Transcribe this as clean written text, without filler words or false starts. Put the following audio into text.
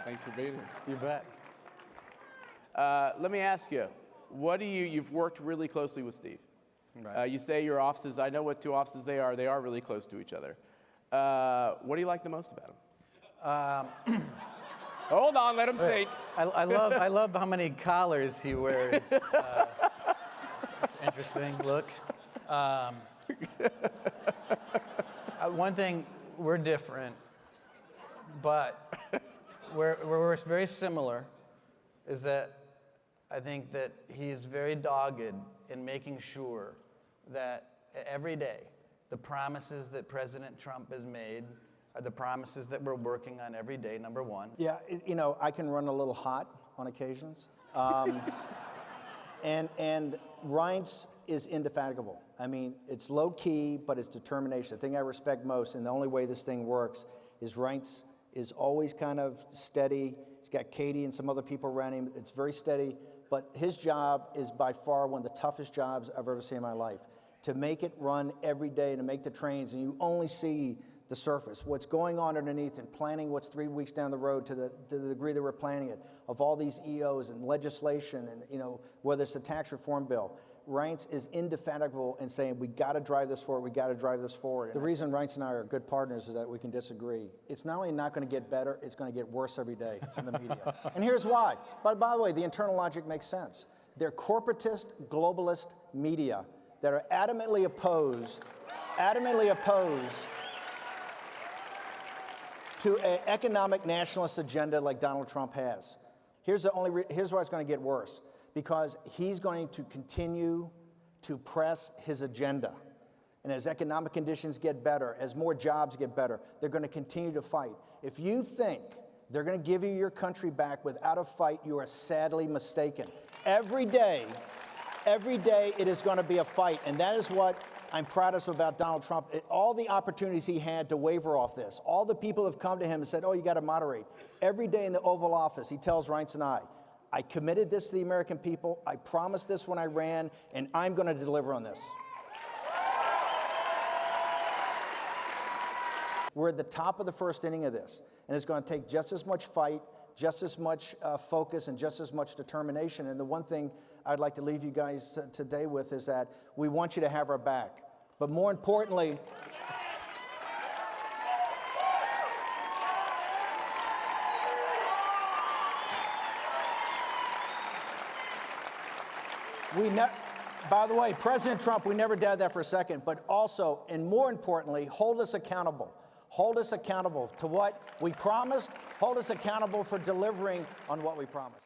Thanks for being here. You bet. Let me ask you, you've worked really closely with Steve. Right. You say your offices, I know what two offices they are really close to each other. What do you like the most about him? Hold on, let him think. I love how many collars he wears. Interesting look. One thing, we're different, but we're very similar, is that I think that he is very dogged in making sure that every day the promises that President Trump has made are the promises that we're working on every day, number one. Yeah, I can run a little hot on occasions. And Reince is indefatigable. I mean, it's low key, but it's determination. The thing I respect most, and the only way this thing works, is Reince is always kind of steady. He's got Katie and some other people around him. It's very steady, but his job is by far one of the toughest jobs I've ever seen in my life. To make it run every day, to make the trains, and you only see the surface, what's going on underneath, and planning what's 3 weeks down the road to the degree that we're planning it, of all these EOs and legislation, and whether it's a tax reform bill. Reince is indefatigable in saying, we got to drive this forward, we got to drive this forward. The reason Reince and I are good partners is that we can disagree. It's not only not going to get better, it's going to get worse every day in the media. And here's why. But by the way, the internal logic makes sense. They're corporatist, globalist media that are adamantly opposed to an economic nationalist agenda like Donald Trump has. Here's why it's going to get worse. Because he's going to continue to press his agenda. And as economic conditions get better, as more jobs get better, they're going to continue to fight. If you think they're going to give you your country back without a fight, you are sadly mistaken. Every day it is going to be a fight. And that is what I'm proudest about Donald Trump. All the opportunities he had to waver off this, all the people have come to him and said, oh, you got to moderate. Every day in the Oval Office, he tells Reince and I committed this to the American people, I promised this when I ran, and I'm going to deliver on this. We're at the top of the first inning of this, and it's going to take just as much fight, just as much focus, and just as much determination. And the one thing I'd like to leave you guys today with is that we want you to have our back. But more importantly, by the way, President Trump, we never doubted that for a second, but also, and more importantly, hold us accountable. Hold us accountable to what we promised. Hold us accountable for delivering on what we promised.